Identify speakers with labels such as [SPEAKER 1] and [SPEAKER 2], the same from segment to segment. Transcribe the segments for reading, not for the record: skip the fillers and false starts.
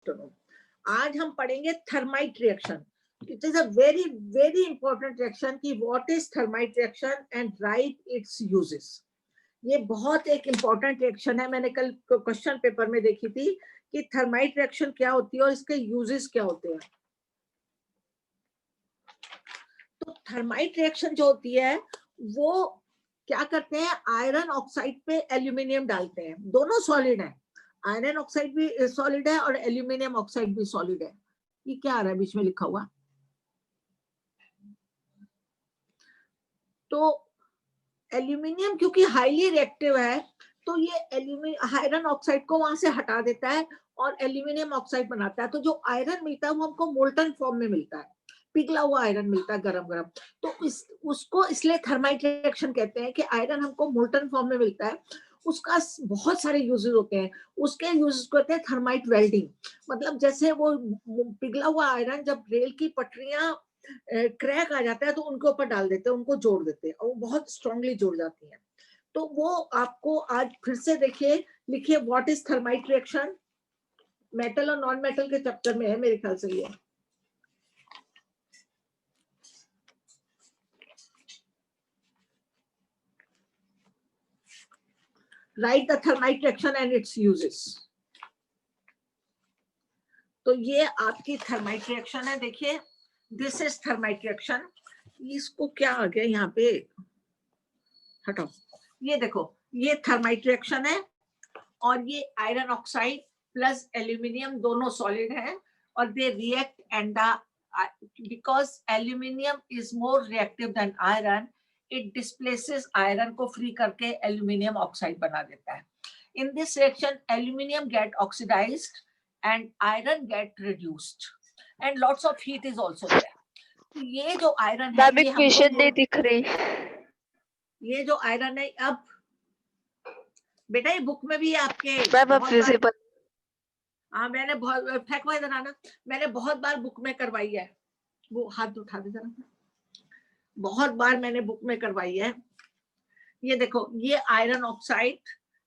[SPEAKER 1] afternoon. आज हम पढ़ेंगे thermite reaction. It is a very very important reaction कि what is thermite reaction and write its uses. ये बहुत एक important reaction है. मैंने कल क्वेश्चन पेपर में देखी थी कि थर्माइट रिएक्शन क्या होती है और इसके uses क्या होते हैं. तो थर्माइट रिएक्शन जो होती है वो क्या करते हैं, आयरन ऑक्साइड पे एल्यूमिनियम डालते हैं. दोनों सॉलिड है, आयरन ऑक्साइड भी सॉलिड है और एल्यूमिनियम ऑक्साइड भी सॉलिड है. ये क्या आ रहा है बीच में लिखा हुआ? तो एल्यूमिनियम क्योंकि हाईली रिएक्टिव है तो ये एल्यूमिनियम आयरन ऑक्साइड को वहां से हटा देता है और एल्यूमिनियम ऑक्साइड बनाता है. तो जो आयरन मिलता है वो हमको मोल्टन फॉर्म में मिलता है, पिघला हुआ आयरन मिलता है गरम गरम. तो उसको इसलिए थर्माइट रिएक्शन कहते हैं कि आयरन हमको मोल्टन फॉर्म में मिलता है. उसका बहुत सारे यूजेस होते हैं. उसके यूजेस को कहते हैं थर्माइट वेल्डिंग. मतलब जैसे वो पिघला हुआ आयरन जब रेल की पटरियां क्रैक आ जाता है तो उनके ऊपर डाल देते हैं, उनको जोड़ देते हैं और वो बहुत स्ट्रांगली जुड़ जाती हैं. तो वो आपको आज फिर से देखिए, लिखिए what is thermite reaction. Metal और नॉन मेटल के चैप्टर में है मेरे ख्याल से ये. Write the thermite reaction and its uses. तो ये आपकी थर्माइट रिएक्शन है. देखिए दिस इज थर्माइट रिएक्शन. इसको क्या आ गया यहाँ पे, हटाओ. ये देखो ये थर्माइट रिएक्शन है और ये आयरन ऑक्साइड प्लस एल्यूमिनियम दोनों सॉलिड हैं और they react and because aluminium is more reactive than iron, it displaces iron को free करके aluminium oxide बना देता है. In this reaction, aluminium get oxidized and iron get reduced, and lots of heat is also there. ये जो iron है ये
[SPEAKER 2] हमको नहीं दिख रही.
[SPEAKER 1] ये जो iron है, अब बेटा ये बुक में भी आपके हाँ मैंने बहुत फेंको इधर आना, मैंने बहुत बार बुक में करवाई है. वो हाथ उठा दे जरा, बहुत बार मैंने बुक में करवाई है. ये देखो ये आयरन ऑक्साइड,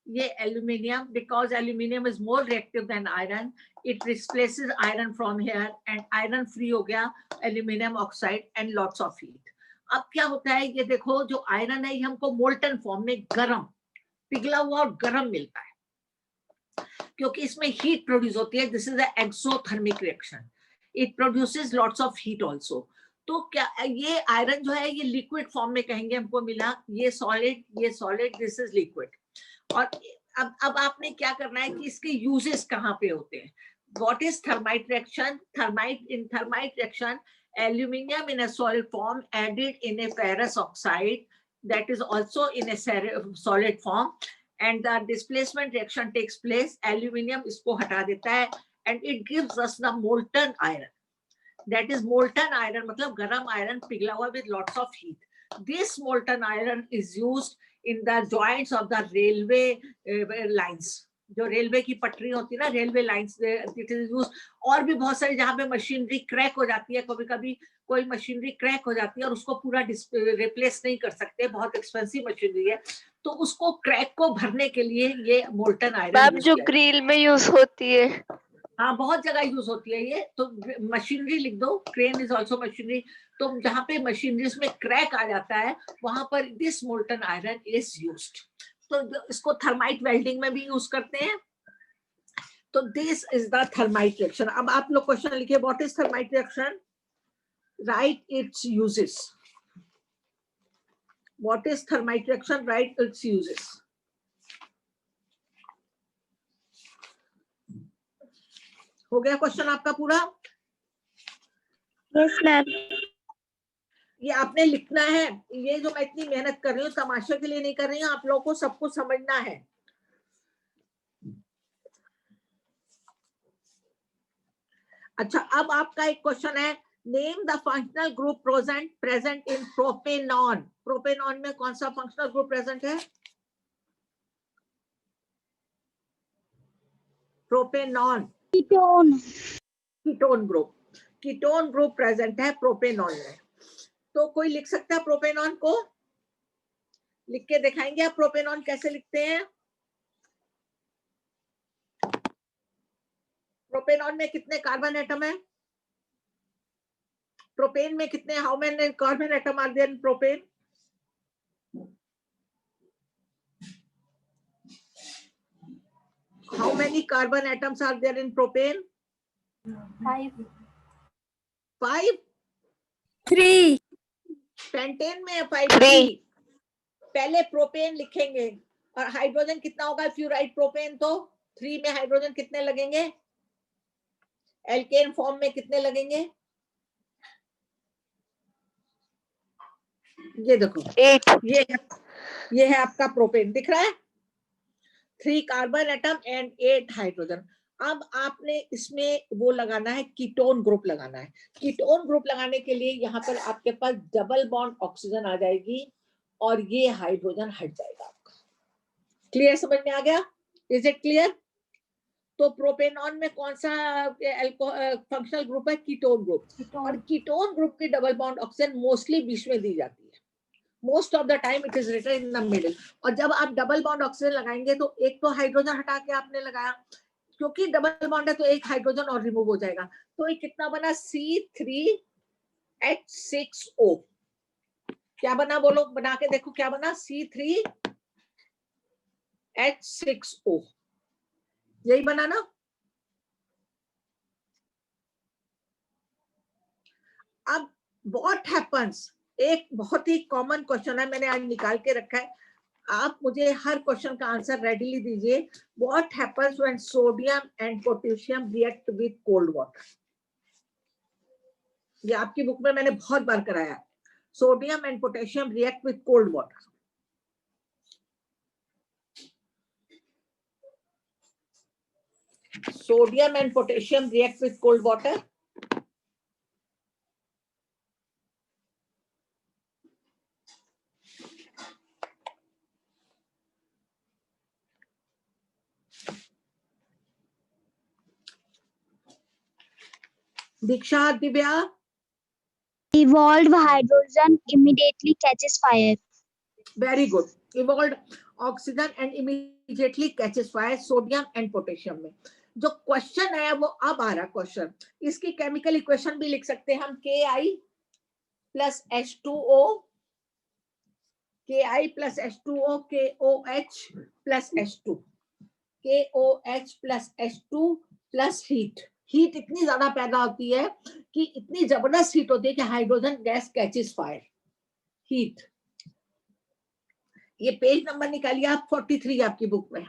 [SPEAKER 1] ये aluminium, because aluminium is more reactive than iron, it replaces iron from here and iron free हो गया aluminium oxide and lots of heat. अब क्या होता है, ये देखो जो आयरन है ये हमको मोल्टन फॉर्म में गरम पिघला हुआ और गरम मिलता है क्योंकि इसमें हीट प्रोड्यूस होती है. This is a exothermic reaction, it produces lots of heat also. तो क्या ये आयरन जो है ये लिक्विड फॉर्म में कहेंगे हमको मिला, ये सॉलिड, दिस इज लिक्विड. और अब आपने क्या करना है कि इसके यूजेस कहाँ पे होते हैं. What is thermite reaction? In thermite reaction aluminium in a solid form added in a ferrous oxide that is also in a solid form and the displacement reaction takes place. Aluminium इसको हटा देता है and it gives us the molten iron. That is molten iron, मतलब गरम iron पिघला हुआ with lots of heat. This molten iron is used in the joints of the railway lines. जो railway की पटरी होती है ना, railway lines, it is used. और भी बहुत सारी जहाँ पे मशीनरी क्रैक हो जाती है, कभी कभी कोई मशीनरी क्रैक हो जाती है और उसको पूरा रिप्लेस नहीं कर सकते, बहुत एक्सपेंसिव मशीनरी है, तो उसको क्रैक को भरने के लिए ये मोल्टन आयरन
[SPEAKER 2] जो ग्रिल में यूज होती है.
[SPEAKER 1] हाँ बहुत जगह यूज होती है ये. तो मशीनरी लिख दो, क्रेन इज ऑल्सो मशीनरी. तो जहाँ पे मशीनरीज में क्रैक आ जाता है वहां पर this molten iron is used. तो इसको थर्माइट वेल्डिंग में भी यूज करते हैं. तो this is the thermite reaction. अब आप लोग क्वेश्चन लिखिए, what is thermite reaction, right it's uses. What is thermite reaction, right it's uses. हो गया क्वेश्चन आपका पूरा?
[SPEAKER 2] Yes ma'am.
[SPEAKER 1] ये आपने लिखना है. ये जो मैं इतनी मेहनत कर रही हूँ तमाशे के लिए नहीं कर रही हूँ, आप लोगों को सब कुछ समझना है. अच्छा अब आपका एक क्वेश्चन है, name the functional group present in propanone. Propanone में कौन सा फंक्शनल ग्रुप प्रेजेंट है? प्रोपेनॉन, कीटोन ग्रुप प्रेजेंट है प्रोपेनॉन में. तो कोई लिख सकता है प्रोपेनॉन को? लिख के दिखाएंगे आप प्रोपेनॉन कैसे लिखते हैं? प्रोपेनॉन में कितने कार्बन एटम है? प्रोपेन में कितने, how many carbon atom are there in propane? How many carbon atoms are there in propane?
[SPEAKER 3] 5.
[SPEAKER 1] 5.
[SPEAKER 3] 3.
[SPEAKER 1] Pentane में 5.
[SPEAKER 2] 3.
[SPEAKER 1] पहले प्रोपेन लिखेंगे और हाइड्रोजन कितना होगा? इफ यू राइट प्रोपेन तो 3 में हाइड्रोजन कितने लगेंगे? एल्केन फॉर्म में कितने लगेंगे? ये देखो
[SPEAKER 2] 8.
[SPEAKER 1] ये है आपका प्रोपेन, दिख रहा है? 3 कार्बन एटम एंड 8 हाइड्रोजन। अब आपने इसमें वो लगाना है, कीटोन ग्रुप लगाना है। कीटोन ग्रुप लगाने के लिए यहाँ पर आपके पास डबल बॉन्ड ऑक्सीजन आ जाएगी और ये हाइड्रोजन हट जाएगा आपका। क्लियर, समझ में आ गया? Is it clear? तो प्रोपेनॉन में कौन सा फंक्शनल ग्रुप है? Ketone group. और कीटोन ग्रुप की डबल बॉन्ड ऑक्सीजन मोस्टली बीच में दी जाती है। Most of the time it is written in the middle. और जब आप डबल बॉन्ड ऑक्सीजन लगाएंगे तो एक तो हाइड्रोजन हटा के आपने लगाया, क्योंकि डबल बॉन्ड है तो एक हाइड्रोजन और रिमूव हो जाएगा। तो ये कितना बना? C3H6O। क्या बना बोलो, बना के देखो क्या बना? C3H6O, यही बना ना? अब व्हाट हैपेंस, एक बहुत ही कॉमन क्वेश्चन है, मैंने आज निकाल के रखा है, आप मुझे हर क्वेश्चन का आंसर रेडीली दीजिए। What happens when sodium and potassium react with cold water? ये आपकी बुक में मैंने बहुत बार कराया। Sodium and potassium react with cold water. Sodium and potassium react with cold water. Diksha, Divya?
[SPEAKER 3] Evolved hydrogen immediately catches fire.
[SPEAKER 1] Very good. Evolved oxygen and immediately catches fire, sodium and potassium में। जो question है वो अब आ रहा question, इसकी chemical equation भी लिख सकते हैं हम, Ki plus H2O, Ki plus H2O, KOH plus H2, KOH plus H2 plus heat. Heat इतनी ज्यादा पैदा होती है कि इतनी जबरदस्त हीट होती है कि hydrogen gas catches fire. Heat, ये पेज नंबर निकालिए आप, 43 आपकी बुक में।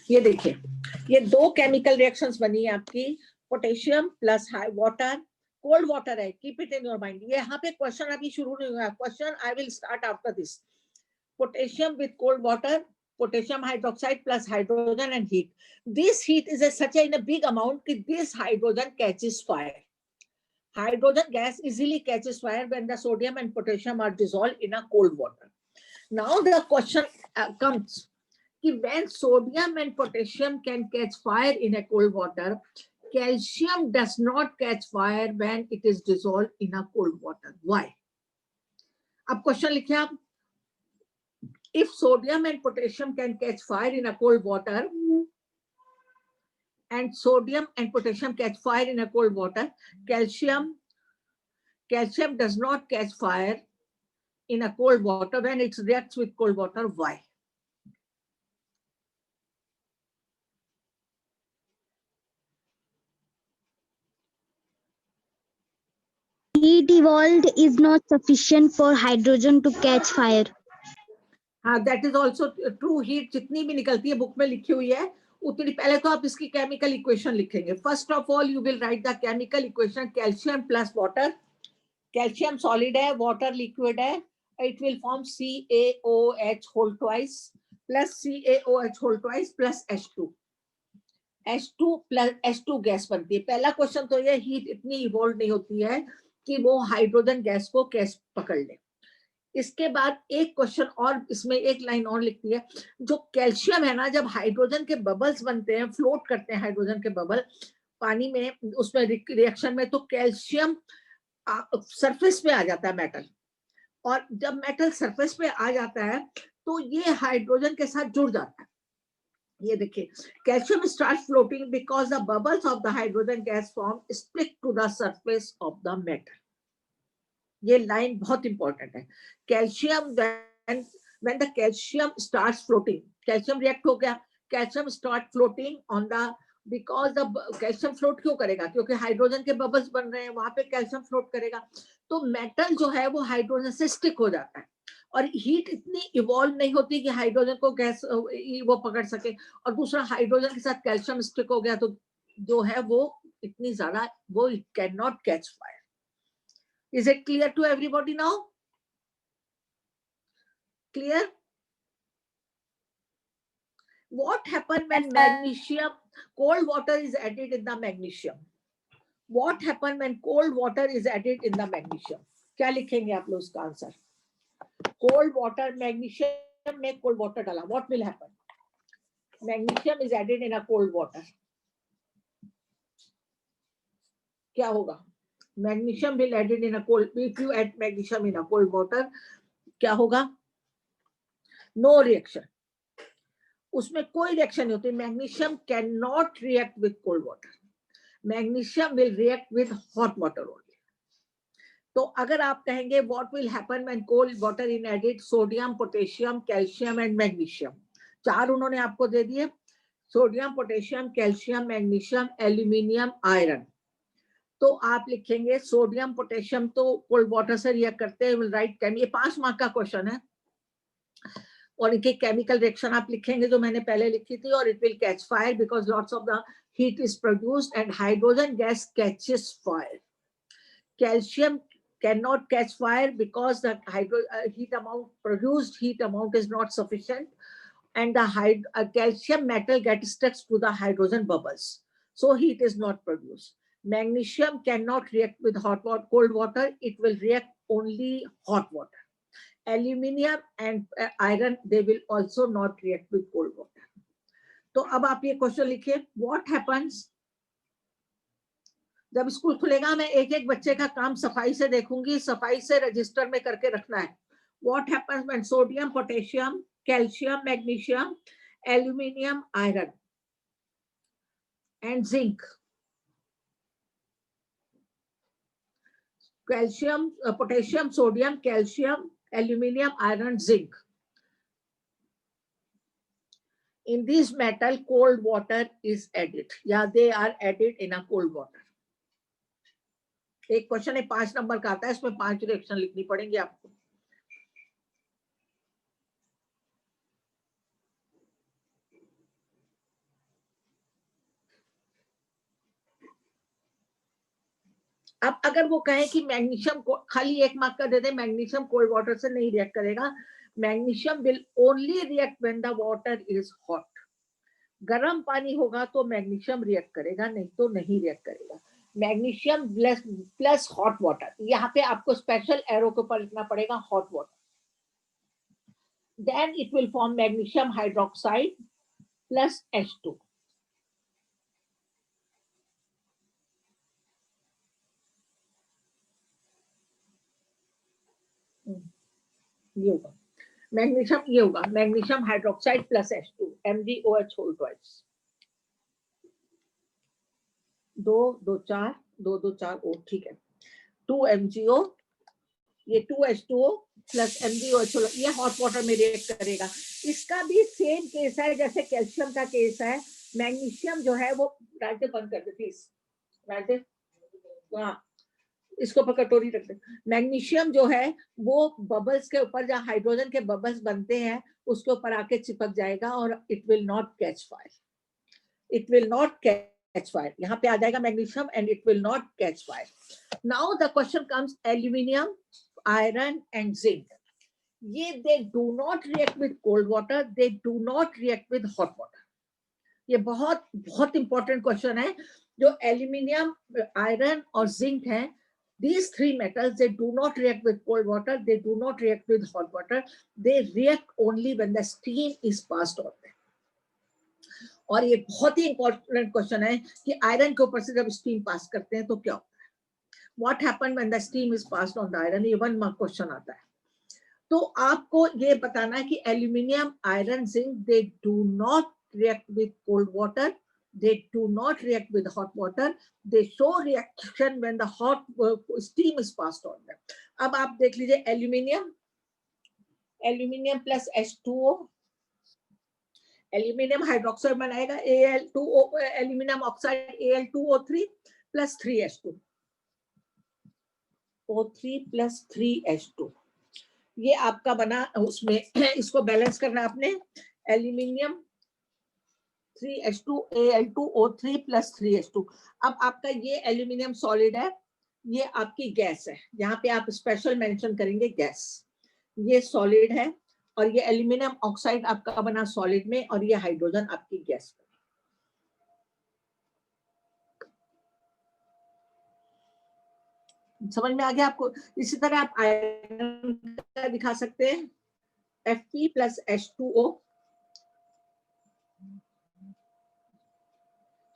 [SPEAKER 1] ये देखिए, ये दो केमिकल रिएक्शंस बनी है आपकी, potassium plus water, cold water है, keep it in your mind. ये यहाँ पे क्वेश्चन अभी शुरू नहीं हुआ, question I will start after this. Potassium with cold water, potassium hydroxide plus hydrogen and heat. This heat is such in a big amount that this hydrogen catches fire. Hydrogen gas easily catches fire when the sodium and potassium are dissolved in a cold water. Now the question comes, when sodium and potassium can catch fire in a cold water, calcium does not catch fire when it is dissolved in a cold water. Why? अब question लिखिए आप, if sodium and potassium can catch fire in a cold water, and sodium and potassium catch fire in a cold water, calcium does not catch fire in a cold water when it reacts with cold water. Why?
[SPEAKER 3] Heat evolved is not sufficient for hydrogen to catch fire.
[SPEAKER 1] That is also true. Heat जितनी भी निकलती है book में लिखी हुई है उतनी, पहले तो आप इसकी केमिकल इक्वेशन लिखेंगे। First of all you will write the chemical equation, calcium plus water, calcium solid है, वाटर लिक्विड है, it will form CaOH whole twice plus CaOH whole twice plus H2। H2 plus H2 gas बनती है। पहला question तो ये, heat इतनी evolve नहीं होती है कि वो हाइड्रोजन गैस को कैसे पकड़ ले। इसके बाद एक क्वेश्चन और, इसमें एक लाइन और लिखती है, जो कैल्शियम है ना, जब हाइड्रोजन के बबल्स बनते हैं, फ्लोट करते हैं हाइड्रोजन के बबल पानी में, उसमें रिएक्शन में, तो कैल्शियम सरफेस पे आ जाता है मेटल, और जब मेटल सरफेस पे आ जाता है तो ये हाइड्रोजन के साथ जुड़ जाता है। ये देखिए, calcium start floating because the bubbles of the hydrogen gas form stick to the surface of the metal. ये लाइन बहुत इंपॉर्टेंट है। Calcium when the calcium starts floating, calcium react हो गया, calcium start floating on the, because the calcium float क्यों करेगा, क्योंकि hydrogen के bubbles बन रहे हैं, वहां पे कैल्शियम फ्लोट करेगा, तो मेटल जो है वो हाइड्रोजन से स्टिक हो जाता है, और हीट इतनी इवॉल्व नहीं होती कि हाइड्रोजन को गैस वो पकड़ सके, और दूसरा हाइड्रोजन के साथ कैल्शियम स्टिक हो गया तो जो है वो इतनी ज्यादा, वो can not catch fire. Is it clear to everybody now? Clear? What happens when magnesium, cold water is added in the magnesium? What happens when cold water is added in the magnesium? क्या लिखेंगे आप लोग इसका answer? Cold water, magnesium में cold water डाला, what will happen? Magnesium is added in a cold water. क्या होगा? Magnesium will added in a cold, if you add magnesium in a cold water, क्या होगा? No reaction. उसमें कोई reaction नहीं होती। Magnesium can not react with cold water, magnesium will react with hot water only. तो अगर आप कहेंगे what will happen when cold water in added sodium, potassium, calcium and magnesium, चार उन्होंने आपको दे दिए, sodium, potassium, calcium, magnesium, aluminium, iron. तो आप लिखेंगे सोडियम, पोटेशियम तो कोल्ड वाटर से रिएक्ट करते हैं, विल राइट केम, ये 5 मार्क का क्वेश्चन है, और इनके केमिकल रिएक्शन आप लिखेंगे जो मैंने पहले लिखी थी, और it will catch fire because lots of the heat is produced and hydrogen gas catches fire. Calcium can not catch fire because the heat amount produced, heat amount is not sufficient, and the calcium metal gets stuck to the hydrogen bubbles, so heat is not produced. Magnesium cannot react with hot water, cold water, it will react only hot water. Aluminium and iron, they will also not react with cold water. तो अब आप ये question लिखिए, what happens, जब school खुलेगा मैं एक एक बच्चे का काम सफाई से देखूंगी, सफाई से रजिस्टर में करके रखना है। what happens when sodium, potassium, calcium, magnesium, aluminium, iron and zinc, calcium, potassium, sodium, calcium, aluminium, iron, zinc, in this metal cold water is added, yeah, they are added in a cold water. एक question है 5 number का आता है, इसमें 5 reaction लिखनी पड़ेंगे आपको। अब अगर वो कहे कि मैग्नीशियम को खाली 1 मार्क का दे दे, मैग्नीशियम कोल्ड वाटर से नहीं रिएक्ट करेगा, magnesium will only react when the water is hot. गर्म पानी होगा तो मैग्नीशियम रिएक्ट करेगा, नहीं तो नहीं रिएक्ट करेगा। मैग्नीशियम प्लस हॉट वाटर, यहाँ पे आपको स्पेशल एरो के ऊपर लिखना पड़ेगा hot water, then it will form magnesium hydroxide plus H2। ये होगा मैग्नीशियम, ये होगा magnesium hydroxide plus H2, MgOH whole twice, 2 2 4 2 2 4 O, ठीक है, 2 MgO, ये 2 H2O प्लस MgOH, ये हॉट वाटर में रिएक्ट करेगा। इसका भी सेम केस है जैसे कैल्शियम का केस है। मैग्नीशियम जो है वो, राइट बंद कर दे प्लीज, राइट, हाँ इसको पर कटोरी रख दे। मैग्नीशियम जो है वो बबल्स के ऊपर, जहाँ हाइड्रोजन के बबल्स बनते हैं उसके ऊपर आके चिपक जाएगा और it will not catch fire, it will not catch fire. यहाँ पे आ जाएगा magnesium and it will not catch fire. Now the question comes aluminium, iron and zinc, ये they do not react with cold water, they do not react with hot water. ये बहुत बहुत important question है। जो aluminium, iron और zinc है, these three metals, they do not react with cold water, they do not react with hot water, they react only when the steam is passed on them. और ये बहुत ही important question है कि iron के ऊपर से जब स्टीम पास करते हैं तो क्या होता है, what happen when the steam is passed on the iron, ये 1 मार्क क्वेश्चन आता है। तो आपको ये बताना है कि aluminium, iron, zinc, they do not react with cold water, they do not react with hot water, they show reaction when the hot steam is passed on them. अब आप देख लीजिए aluminium plus H2O, aluminium hydroxide बनाएगा Al2O, aluminium oxide Al2O3 plus 3H2, O3 plus 3H2, ये आपका बना। उसमें इसको बैलेंस करना आपने, aluminium 3H2 Al2O3 plus 3H2। अब आपका ये एल्यूमिनियम सॉलिड है, ये आपकी गैस है, यहाँ पे आप स्पेशल मेंशन करेंगे गैस, ये सॉलिड है, और ये एल्यूमिनियम ऑक्साइड आपका बना सॉलिड में, और ये हाइड्रोजन आपकी गैस में। समझ में आ गया आपको? इसी तरह आप आयरन का दिखा सकते हैं, Fe plus H2O,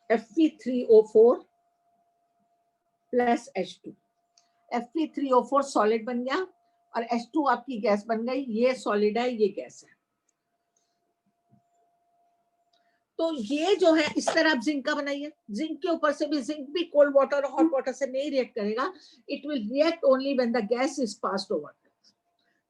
[SPEAKER 1] Fe3O4 plus H2, Fe3O4 solid बन गया और H2 आपकी गैस बन गई, ये सॉलिड है, ये गैस है। तो ये जो है इस तरह आप जिंक का बनाइए, जिंक के ऊपर से भी, जिंक भी कोल्ड वाटर और हॉट वाटर से नहीं रिएक्ट करेगा, it will react only when the gas is passed over.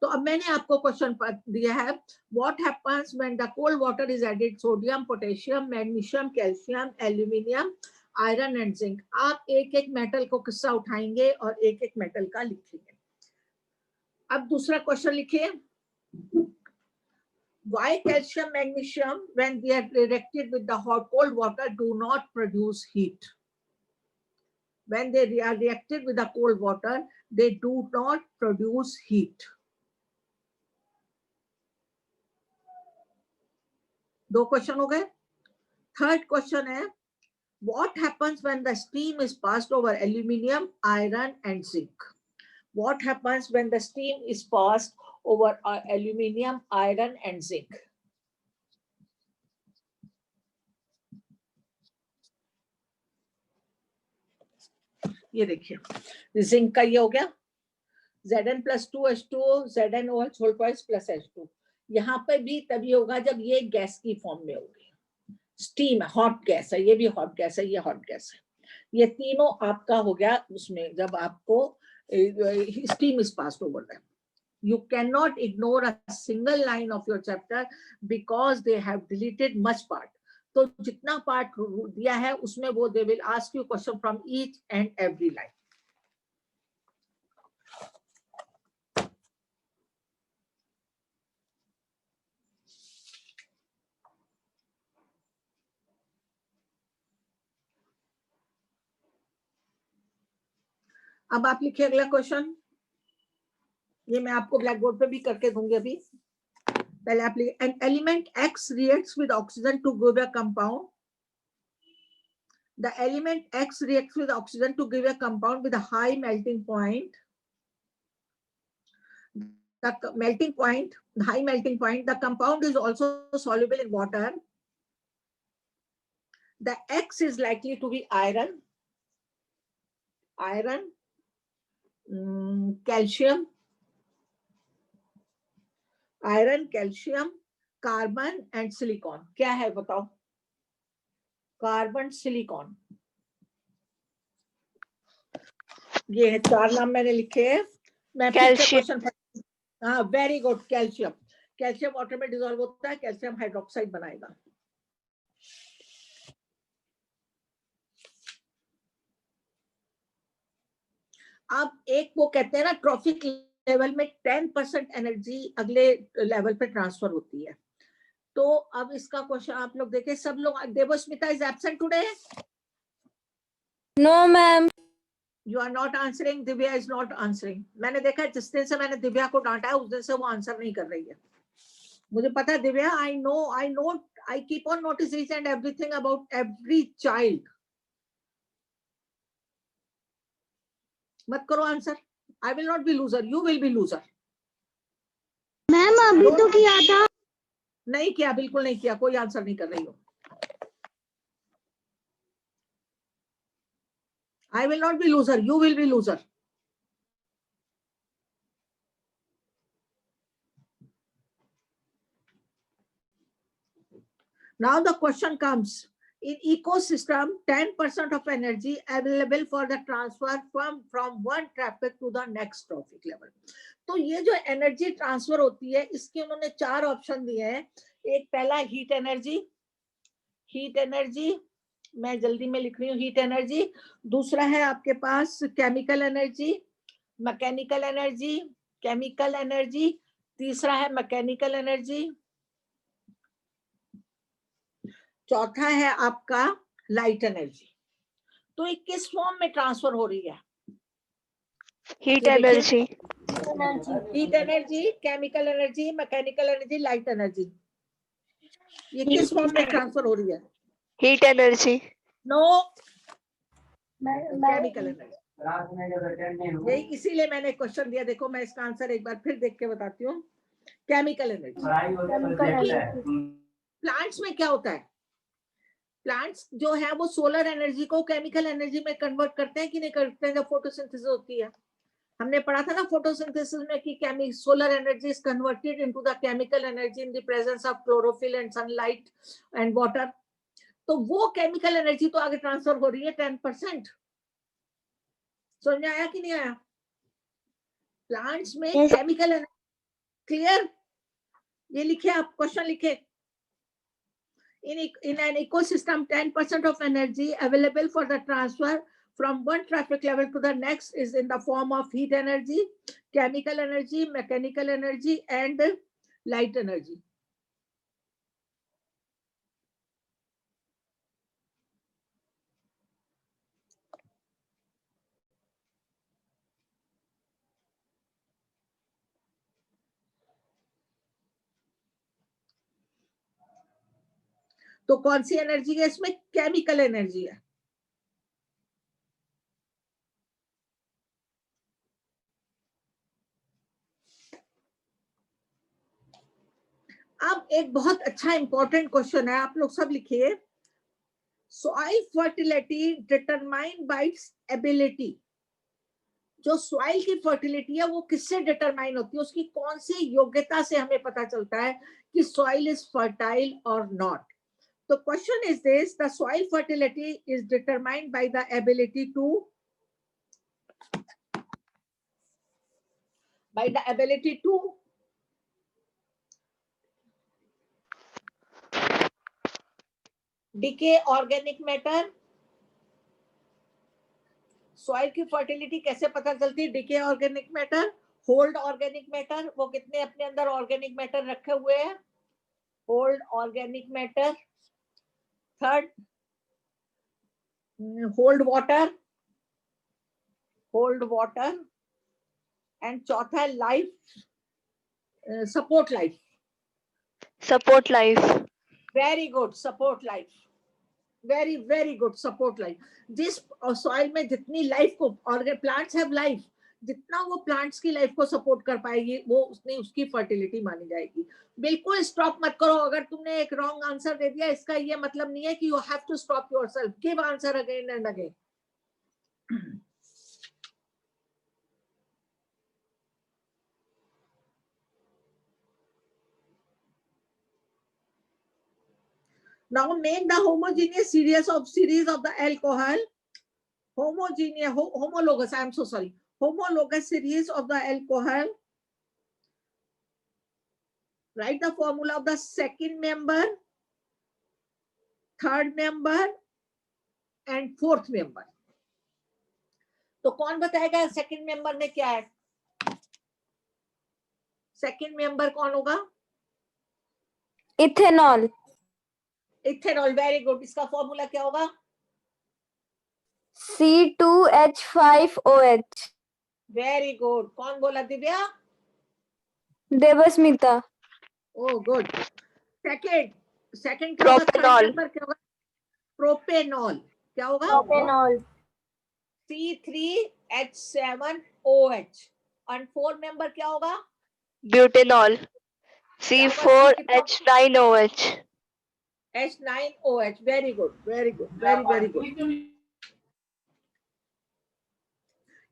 [SPEAKER 1] तो अब मैंने आपको क्वेश्चन दिया है, what happens when the cold water is added sodium, potassium, magnesium, calcium, aluminium, iron and zinc. आप एक एक मेटल को किस्सा उठाएंगे और एक एक मेटल का लिखेंगे। अब दूसरा क्वेश्चन लिखिए, why calcium, magnesium, when they are reacted with the hot cold water, do not produce heat? When they are reacted with the cold water, they do not produce heat. दो question हो गए। Third question है, what happens when the steam is passed over aluminium, iron and zinc? What happens when the steam is passed over aluminium, iron and zinc? ये देखिए zinc का ये हो गया Zn plus 2H2O, ZnOH whole twice plus H2। यहाँ पे भी तभी होगा जब ये गैस की फॉर्म में होगी, स्टीम है, हॉट गैस है, ये भी हॉट गैस है, ये हॉट गैस है, ये तीनों आपका हो गया उसमें जब आपको steam is passed over them. You cannot ignore a single line of your chapter because they have deleted much part. तो जितना पार्ट दिया है उसमें वो they will ask you question from each and every line. अब आप लिखिए अगला क्वेश्चन, ये मैं आपको ब्लैक बोर्ड पे भी करके दूंगी अभी। पहले आप लिखिए, an element X reacts with oxygen to give a compound. The element X reacts with oxygen to give a compound with a high melting point. The melting point, high melting point, the compound is also soluble in water. The X is likely to be iron, calcium, iron, calcium, carbon and silicon. क्या है बताओ? Carbon, silicon, ये है चार नाम मैंने लिखे हैं। मैं क्वेश्चन, हाँ very good, calcium, calcium water में डिसॉल्व होता है, कैल्शियम हाइड्रोक्साइड बनाएगा। अब एक वो कहते हैं ना ट्रॉफिक लेवल में 10% एनर्जी अगले लेवल पे ट्रांसफर होती है। तो अब इसका क्वेश्चन आप लोग देखें, सब लोग, Devasmita is absent today?
[SPEAKER 2] No ma'am.
[SPEAKER 1] You are not answering, Divya is not answering. मैंने देखा जिस दिन से मैंने दिव्या को डांटा है उस दिन से वो आंसर नहीं कर रही है। मुझे पता है Divya, I know I keep on noticing each and everything about every child. मत करो answer. I will not be loser. You will be loser.
[SPEAKER 3] Ma'am अभी तो किया था.
[SPEAKER 1] नहीं किया, बिल्कुल नहीं किया. कोई आंसर नहीं कर रही हो. I will not be loser. You will be loser. Now the question comes. In ecosystem, 10% of energy available for the transfer from one traffic to the next traffic level. तो ये जो एनर्जी ट्रांसफर होती है, इसके उन्होंने 4 option दिए हैं. एक पहला हीट एनर्जी, मैं जल्दी में लिख रही हूँ. Heat energy. दूसरा है आपके पास chemical energy, mechanical energy, chemical energy. तीसरा है मैकेनिकल एनर्जी. चौथा है आपका लाइट एनर्जी. तो ये किस फॉर्म में ट्रांसफर हो रही है?
[SPEAKER 2] Heat energy.
[SPEAKER 1] Heat energy, chemical energy, mechanical energy, light energy. ये किस फॉर्म में ट्रांसफर हो रही है?
[SPEAKER 2] Heat energy.
[SPEAKER 1] No, chemical energy. यही इसीलिए मैंने क्वेश्चन दिया. देखो मैं इसका आंसर एक बार फिर देख के बताती हूँ. Chemical energy. प्लांट्स में क्या होता है? प्लांट्स जो है वो सोलर एनर्जी को केमिकल एनर्जी में कन्वर्ट करते हैं कि नहीं करते हैं जब फोटोसिंथेसिस होती है? हमने पढ़ा था ना फोटोसिंथेसिस में कि solar energy is converted into the chemical energy in the presence of chlorophyll and sunlight and water. तो वो केमिकल एनर्जी तो आगे ट्रांसफर हो रही है 10%. समझ में आया कि नहीं आया? प्लांट्स में केमिकल एनर्जी. क्लियर? ये लिखे आप, क्वेश्चन लिखे. In an ecosystem, 10% of energy available for the transfer from one traffic level to the next is in the form of heat energy, chemical energy, mechanical energy, and light energy. तो कौन सी energy है इसमें? Chemical energy है. अब एक बहुत अच्छा important question है, आप लोग सब लिखिए. Soil fertility determined by its ability. जो सॉइल की फर्टिलिटी है वो किससे डिटरमाइन होती है? उसकी कौन सी योग्यता से हमें पता चलता है कि सॉइल इज फर्टाइल और not? The question is this: the soil fertility is determined by the ability to decay organic matter. Soil की फर्टिलिटी कैसे पता चलती है? Decay organic matter, hold organic matter. वो कितने अपने अंदर ऑर्गेनिक मैटर रखे हुए हैं? Hold organic matter. Third, hold water. And चौथा है life, support life. Very good, support life. Very very good, support life. जिस सॉइल में जितनी लाइफ को, और प्लांट्स हैव लाइफ, जितना वो प्लांट्स की लाइफ को सपोर्ट कर पाएगी वो उसकी फर्टिलिटी मानी जाएगी. बिल्कुल स्टॉप मत करो. अगर तुमने एक रॉन्ग आंसर दे दिया इसका ये मतलब नहीं है कि you have to stop yourself. Give answer again and again. Now make the homogeneous series of the alcohol. Homologous, I am so sorry. Homologous series of the alcohol. Write the formula of the second member, third member and fourth member. तो कौन बताएगा second member में क्या है? Second member कौन होगा?
[SPEAKER 3] Ethanol.
[SPEAKER 1] Ethanol. Very good. इसका formula क्या होगा?
[SPEAKER 3] C2H5OH.
[SPEAKER 1] Very good. कौन बोला? Divya.
[SPEAKER 3] Devasmita.
[SPEAKER 1] Oh, good. Second, second क्या होगा?
[SPEAKER 2] Propanol.
[SPEAKER 1] थर्ड नंबर क्या होगा? प्रोपेनॉल. क्या होगा?
[SPEAKER 3] Propanol.
[SPEAKER 1] C3H7OH. और फोर्थ नंबर क्या होगा?
[SPEAKER 2] Butanol.
[SPEAKER 1] क्या होगा?
[SPEAKER 2] C4H9OH.
[SPEAKER 1] H9OH. Very good, very good, very good.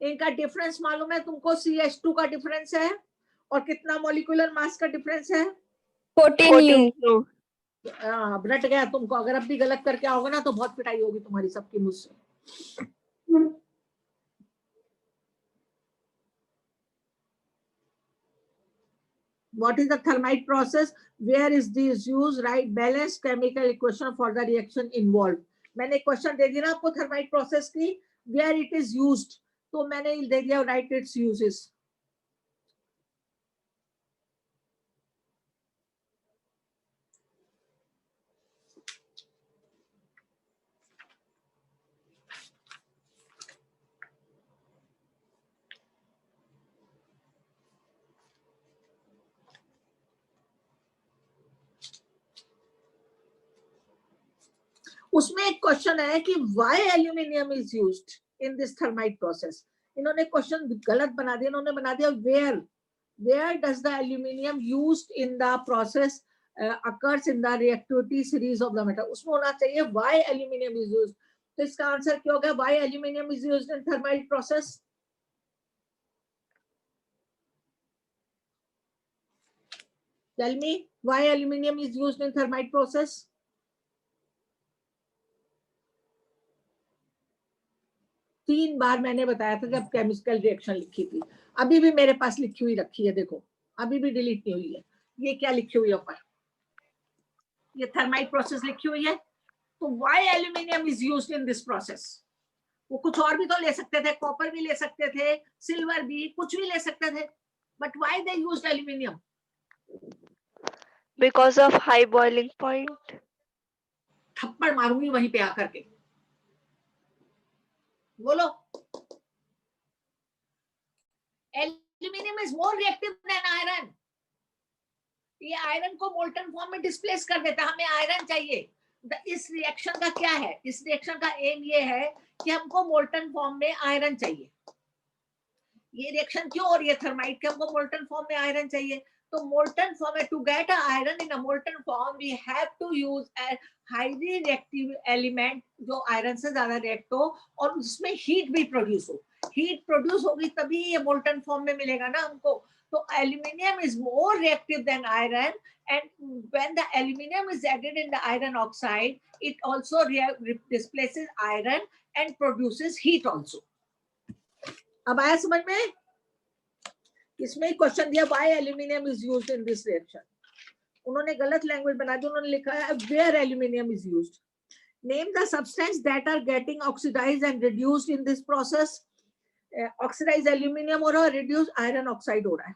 [SPEAKER 1] इनका डिफरेंस मालूम है तुमको? CH2 का डिफरेंस है और कितना मॉलिक्यूलर मास का डिफरेंस है?
[SPEAKER 2] 14 U.
[SPEAKER 1] रट गया तुमको. अगर अब भी गलत करके आओगे ना तो बहुत पिटाई होगी तुम्हारी सबकी मुझसे. What is the thermite process? Where is this used? Right, balanced chemical equation for the reaction involved. मैंने क्वेश्चन दे दिया ना आपको थर्माइट प्रोसेस की. Where it is used, तो मैंने दे दिया राइट इट्स यूजेस. उसमें एक क्वेश्चन है कि why aluminium is used in this thermite process. इन्होंने क्वेश्चन गलत बना दिया. इन्होंने बना दिया where does the aluminium used in the process occurs in the reactivity series of the metal. उसमें होना चाहिए why aluminum is used. तो इसका आंसर क्या होगा? why aluminum is used in thermite process. Tell me why aluminum is used in thermite process. तीन बार मैंने बताया था जब केमिकल रिएक्शन लिखी थी. अभी भी मेरे पास लिखी हुई रखी है, देखो अभी भी डिलीट नहीं हुई है. ये क्या लिखी हुई है ऊपर? ये थर्माइट प्रोसेस लिखी हुई है. तो why aluminium is used in this process. वो कुछ और भी तो ले सकते थे, कॉपर भी ले सकते थे, सिल्वर भी, कुछ भी ले सकते थे, but why they used aluminium?
[SPEAKER 2] Because of high boiling point.
[SPEAKER 1] थप्पड़ मारूंगी वहीं पे आकर के. बोलो. Aluminium is more reactive than iron. ये आयरन को मोल्टन फॉर्म में डिस्प्लेस कर देता है. हमें आयरन चाहिए. इस रिएक्शन का क्या है? इस रिएक्शन का एम ये है कि हमको मोल्टन फॉर्म में आयरन चाहिए. ये रिएक्शन क्यों हो रही है थर्माइट के? हमको मोल्टन फॉर्म में आयरन चाहिए. तो मोल्टन फॉर्म में, to get a iron in a molten form we have to use a highly reactive element जो आयरन से ज्यादा रिएक्ट हो और उसमें हीट भी प्रोड्यूस हो. हीट प्रोड्यूस होगी तभी ये मोल्टन फॉर्म में मिलेगा ना हमको. तो aluminium is more reactive than iron, and when the aluminum is added in the iron oxide, it also displaces iron and produces heat also. अब आया समझ में? इसमें क्वेश्चन दिया why aluminum is used in this reaction. उन्होंने गलत language बना दी. उन्होंने लिखा है where aluminum is used. Name the substance that are getting oxidized and reduced in this process. Oxidized aluminum हो रहा है, reduced iron oxide हो रहा है.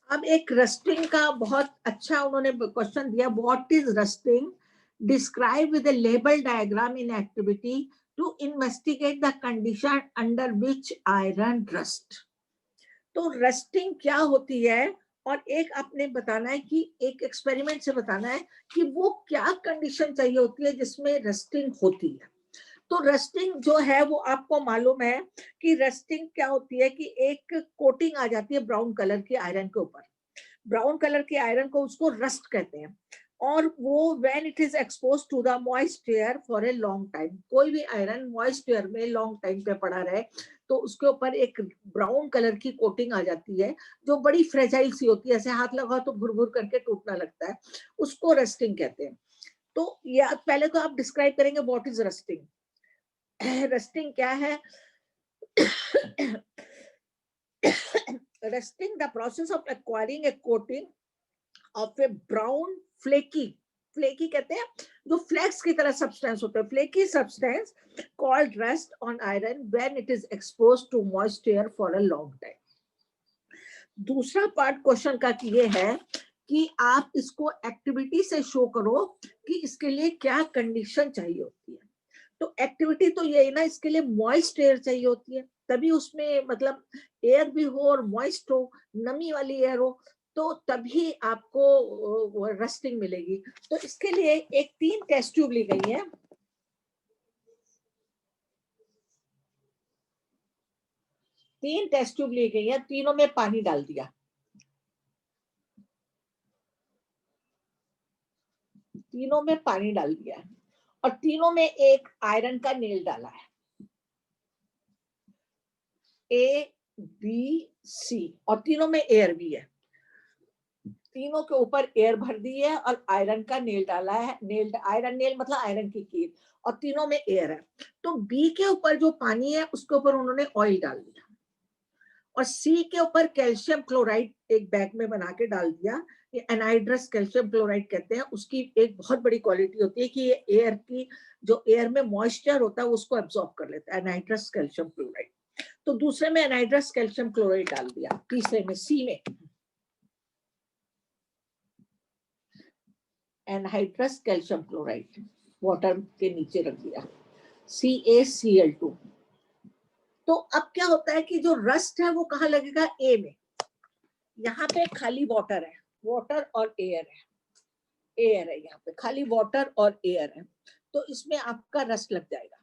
[SPEAKER 1] अब एक रस्टिंग का बहुत अच्छा उन्होंने क्वेश्चन दिया. What is rusting? Describe with a label diagram in activity to investigate the condition under which iron rust. तो रस्टिंग क्या होती है और एक आपने बताना है कि एक एक्सपेरिमेंट से बताना है कि वो क्या कंडीशन चाहिए होती है जिसमें रस्टिंग होती है. तो रस्टिंग जो है वो आपको मालूम है कि रस्टिंग क्या होती है कि एक कोटिंग आ जाती है ब्राउन कलर की आयरन के ऊपर. ब्राउन कलर की आयरन को उसको रस्ट कहते हैं. और वो when it is exposed to the moist air for a long time. कोई भी आयरन मॉइस्ट एयर में लॉन्ग टाइम पे पड़ा रहे तो उसके ऊपर एक ब्राउन कलर की कोटिंग आ जाती है जो बड़ी फ्रेजाइल सी होती है. ऐसे हाथ लगाओ तो भुर भुर करके टूटना लगता है. उसको रस्टिंग कहते हैं. तो या पहले तो आप डिस्क्राइब करेंगे व्हाट इज रस्टिंग. रस्टिंग क्या है? Rusting the process of acquiring a coating of a brown flaky कहते हैं जो फ्लेक्स की तरह सब्सटेंस होता है. Flaky substance called rust on iron when it is exposed to moist air for a long time. दूसरा पार्ट क्वेश्चन का ये है कि आप इसको एक्टिविटी से शो करो कि इसके लिए क्या कंडीशन चाहिए होती है. तो एक्टिविटी तो ये है ना, इसके लिए मॉइस्ट एयर चाहिए होती है. तभी उसमें मतलब एयर भी हो और मॉइस्ट हो, नमी वाली एयर हो, तो तभी आपको रस्टिंग मिलेगी। तो इसके लिए एक 3 टेस्ट ट्यूब ली गई है। तीन टेस्ट ट्यूब ली गई है, तीनों में पानी डाल दिया, तीनों में पानी डाल दिया है, और तीनों में एक आयरन का नेल डाला है, A, B, C, और तीनों में एयर भी है। तीनों के ऊपर एयर भर दी है और आयरन का नेल डाला है, आयरन नेल मतलब आयरन की कील, और तीनों में एयर है। तो बी के ऊपर जो पानी है उसके ऊपर उन्होंने ऑयल डाल दिया, और सी के ऊपर कैल्शियम क्लोराइड एक बैग में बना के डाल दिया। ये एनाइड्रस कैल्शियम क्लोराइड कहते हैं। उसकी एक बहुत बड़ी क्वालिटी होती है कि ये एयर की, जो एयर में मॉइस्चर होता है उसको एब्जॉर्ब कर लेता है, एनाइड्रस कैल्शियम क्लोराइड। तो दूसरे में एनाइड्रस कैल्शियम क्लोराइड डाल दिया, तीसरे में सी में एनहाइड्रस कैल्शियम क्लोराइड वाटर के नीचे रख दिया, CaCl2। तो अब क्या होता है कि जो रस्ट है वो कहाँ लगेगा, ए में। यहाँ पे खाली वाटर है, वाटर और एयर है, एयर है यहाँ पे, खाली वाटर और एयर है, तो इसमें आपका रस्ट लग जाएगा।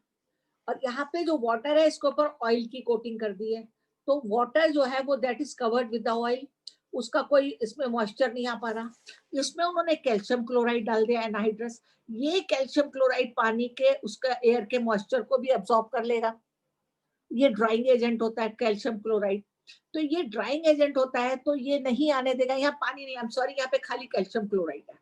[SPEAKER 1] और यहाँ पे जो वाटर है इसके ऊपर ऑयल की कोटिंग कर दी है, तो वाटर जो है वो that is covered with the oil, उसका कोई इसमें मॉइस्चर नहीं आ पा रहा। इसमें उन्होंने कैल्शियम क्लोराइड डाल दिया, एनहाइड्रस। ये कैल्शियम क्लोराइड पानी के उसका एयर के मॉइस्चर को भी अब्सॉर्ब कर लेगा। ये ड्राइंग एजेंट होता है कैल्शियम क्लोराइड। तो ये ड्राइंग एजेंट होता है, तो ये नहीं आने देगा, यहाँ पानी नहीं, आई एम सॉरी, यहाँ पे खाली कैल्शियम क्लोराइड है,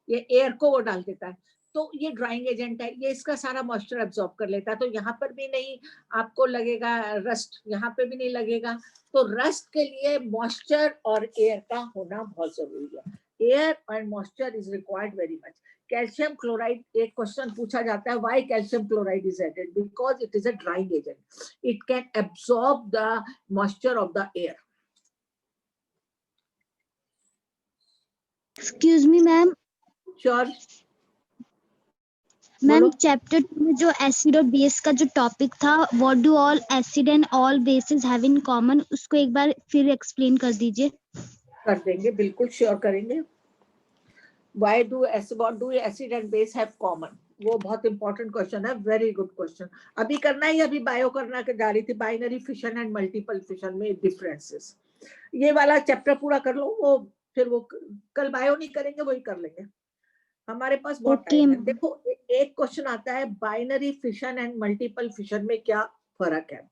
[SPEAKER 1] ये एयर को वो डाल देता है। तो ये ड्राइंग एजेंट है, ये इसका सारा मॉइस्चर एब्जॉर्ब कर लेता है। तो यहाँ पर भी नहीं आपको लगेगा रस्ट, यहाँ पे भी नहीं लगेगा। तो रस्ट के लिए मॉइस्चर और एयर का होना बहुत जरूरी है। Air and moisture is required very much. Calcium chloride, एक क्वेश्चन पूछा जाता है, why calcium chloride is added, because it is a drying agent, it can absorb the moisture of the air.
[SPEAKER 3] Excuse me ma'am,
[SPEAKER 1] sure
[SPEAKER 3] ma'am chapter 2 में जो acid और base का जो topic था, what do all acid and all bases have in common, उसको एक बार फिर explain कर दीजिए।
[SPEAKER 1] कर देंगे, बिल्कुल श्योर करेंगे। Why do acid and base have common? वो बहुत इंपॉर्टेंट क्वेश्चन है, वेरी गुड क्वेश्चन। अभी करना है या अभी बायो करना के जा रही थी, binary fission and multiple fission में डिफरेंसेस। ये वाला चैप्टर पूरा कर लो, वो फिर वो कल बायो नहीं करेंगे, वही कर लेंगे, हमारे पास बहुत टाइम है। देखो एक क्वेश्चन आता है, binary fission and multiple fission में क्या फर्क है।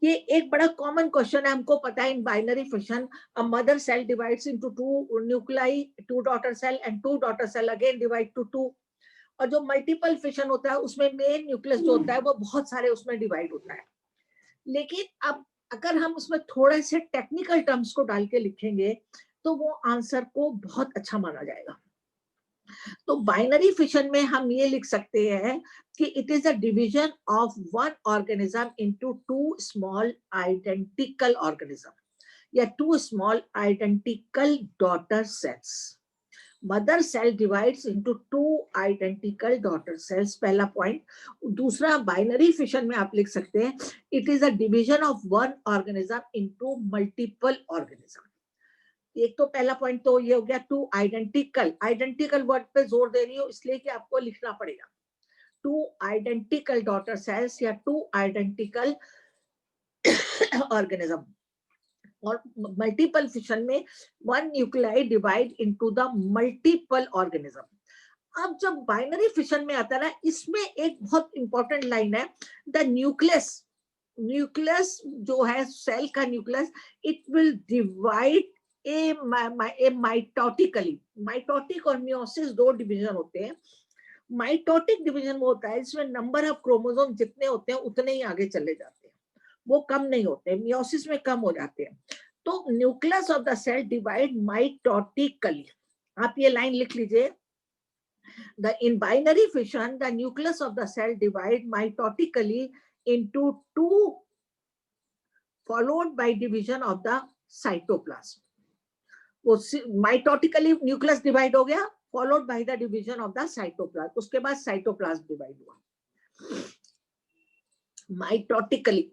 [SPEAKER 1] ये एक बड़ा कॉमन क्वेश्चन है, हमको पता है। In binary fission a mother cell divides into 2 nuclei, 2 daughter cell and 2 daughter cell again divide to 2। और जो मल्टीपल फिशन होता है उसमें मेन न्यूक्लियस जो होता है वो बहुत सारे उसमें डिवाइड होता है। लेकिन अब अगर हम उसमें थोड़े से टेक्निकल टर्म्स को डाल के लिखेंगे तो वो आंसर को बहुत अच्छा माना जाएगा। तो बाइनरी फिशन में हम ये लिख सकते हैं कि it is a division of one organism into 2 small identical organism या 2 small identical daughter cells. Mother cell divides into 2 identical daughter cells, पहला पॉइंट। दूसरा, बाइनरी फिशन में आप लिख सकते हैं it is a division of one organism into multiple organism. एक तो पहला पॉइंट तो ये हो गया, 2 आइडेंटिकल। आइडेंटिकल वर्ड पे जोर दे रही हूँ इसलिए कि आपको लिखना पड़ेगा 2 आइडेंटिकल डॉटर सेल्स या 2 आइडेंटिकल ऑर्गेनिज्म। और मल्टीपल फिशन में 1 nuclei divide into the multiple organism. अब जब बाइनरी फिशन में आता है ना, इसमें एक बहुत इंपॉर्टेंट लाइन है, द न्यूक्लियस, न्यूक्लियस जो है सेल का nucleus, it will divide mitotically. Mitotic और मियोसिस 2 डिवीजन होते हैं। माइटोटिक डिवीजन वो होता है जिसमें नंबर ऑफ क्रोमोसोम जितने होते हैं उतने ही आगे चले जाते हैं, वो कम नहीं होते, मियोसिस में कम हो जाते हैं। तो nucleus of the cell divide mitotically. आप ये लाइन लिख लीजिए, in binary fission the nucleus of the cell divide mitotically into 2 followed by division of the cytoplasm. वो माइटोटिकली न्यूक्लियस डिवाइड हो गया, followed by the division of the cytoplasm, उसके बाद cytoplasm divide हुआ माइटोटिकली।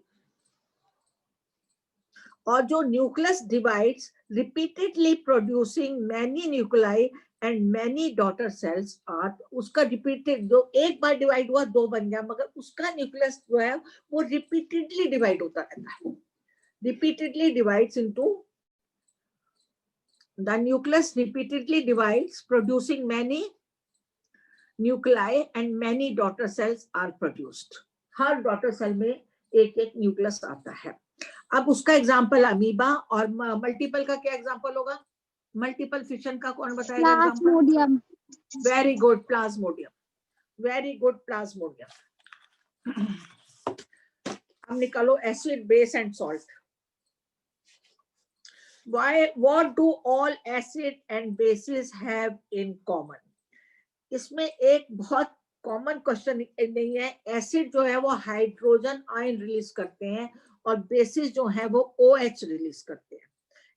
[SPEAKER 1] और जो nucleus divides repeatedly producing many nuclei and many daughter cells are, उसका repeated, जो एक बार डिवाइड हुआ 2 बन गया, मगर उसका न्यूक्लियस जो है वो रिपीटेडली डिवाइड होता रहता है, repeatedly divides into, the nucleus repeatedly divides producing many nuclei and many daughter cells are produced. Her daughter cell में एक एक न्यूक्लियस आता है. अब उसका एग्जांपल अमीबा, और मल्टीपल का क्या एग्जांपल होगा? मल्टीपल फिशन का कौन बताएगा?
[SPEAKER 3] Plasmodium.
[SPEAKER 1] Very good, Plasmodium. Very good, Plasmodium. अब निकालो acid, base and salt. Why, what do all acid and bases have in common? इसमें एक बहुत कॉमन क्वेश्चन नहीं है. एसिड जो है वो हाइड्रोजन आयन रिलीज करते हैं और बेसिस जो है वो OH रिलीज करते हैं.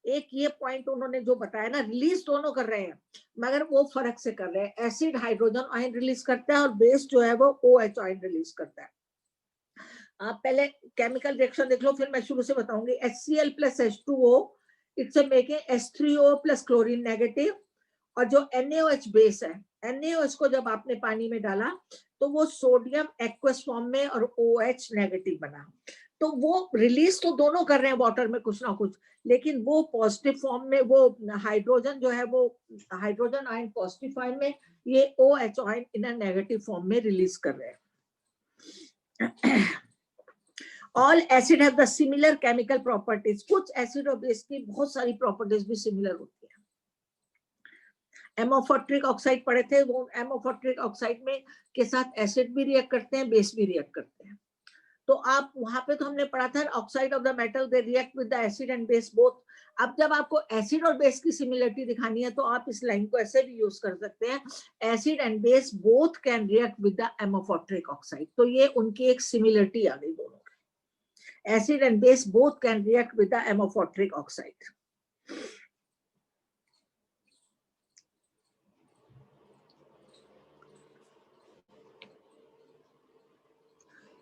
[SPEAKER 1] एक ये पॉइंट उन्होंने जो बताया ना, रिलीज दोनों कर रहे हैं मगर वो फर्क से कर रहे हैं. एसिड हाइड्रोजन आयन रिलीज करता है और बेस जो है वो OH आयन रिलीज करता है. आप पहले केमिकल रिएक्शन देख लो, फिर मैं शुरू से बताऊंगी. HCl plus H2O, it's a making H3O plus chlorine negative. और जो NaOH बेस है, NaOH को जब आपने पानी में डाला तो वो सोडियम एक्वस फॉर्म में और OH नेगेटिव बना. तो वो रिलीज तो दोनों कर रहे हैं वाटर में कुछ ना कुछ, लेकिन वो पॉजिटिव फॉर्म में, वो हाइड्रोजन जो है वो हाइड्रोजन आयन पॉजिटिव फॉर्म में, ये OH आयन इन नेगेटिव फॉर्म में रिलीज कर रहे हैं. All acid have the similar chemical properties. कुछ एसिड और बेस की बहुत सारी प्रॉपर्टीज भी सिमिलर होती है. एमोफोट्रिक ऑक्साइड पढ़े थे, वो एमोफोट्रिक ऑक्साइड में के साथ एसिड भी रिएक्ट करते हैं, बेस भी रिएक्ट करते हैं. तो आप वहां पे तो हमने पढ़ा था oxide of the metal they react with the acid and base both. अब जब आपको एसिड और बेस की सिमिलरिटी दिखानी है तो आप इस लाइन को ऐसे भी यूज कर सकते हैं, acid and base both can react with the amphoteric oxide. तो ये उनकी एक सिमिलरिटी आ गई दोनों. Acid and base both can react with the amorphic oxide.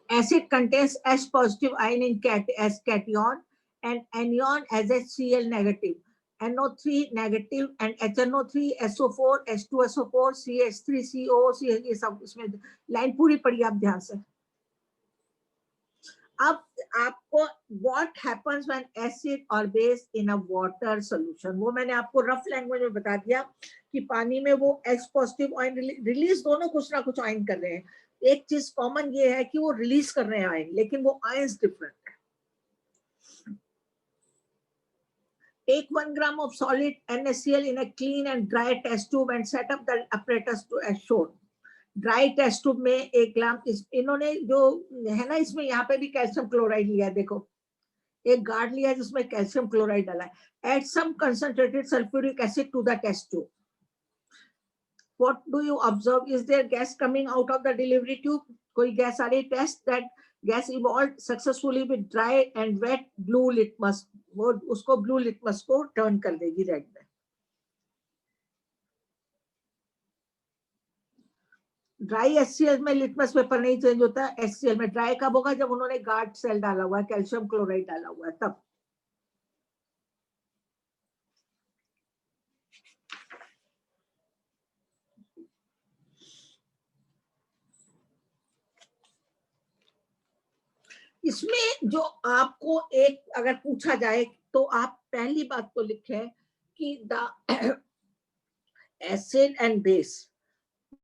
[SPEAKER 1] Acid contains H positive ion in as cation and anion as HCl negative, NO3 negative and HNO3, SO4, H2SO4, CH3CO, ये सब इसमें line पूरी पढ़ी आप ध्यान से. अब आपको what happens when acid or base in a water solution, वो मैंने आपको रफ लैंग्वेज में बता दिया कि पानी में वो H पॉजिटिव आयन रिलीज, दोनों कुछ ना कुछ आयन कर रहे हैं. एक चीज कॉमन ये है कि वो रिलीज कर रहे हैं आयन, लेकिन वो आयन्स डिफरेंट है. Take 1 gram of solid NaCl in a clean and dry test tube and set up the apparatus to as shown. Dry test tube में 1 ग्राम, इन्होंने जो है ना, इसमें यहाँ पे भी कैल्शियम क्लोराइड लिया. देखो एक गार्ड लिया जिसमें कैल्शियम क्लोराइड डाला है. Add some concentrated sulphuric acid to the test tube. What do you observe? Is there gas coming out of the delivery tube? कोई गैस आ रही? Test that gas evolve successfully with dry and wet blue litmus. वो उसको blue litmus को turn कर देगी red में. Dry HCl में लिटमस पेपर नहीं चेंज होता. HCl में ड्राई कब होगा? जब उन्होंने गार्ड सेल डाला हुआ है, कैल्शियम क्लोराइड डाला हुआ है, तब. इसमें जो आपको एक अगर पूछा जाए तो आप पहली बात तो लिखें कि द एसिड एंड बेस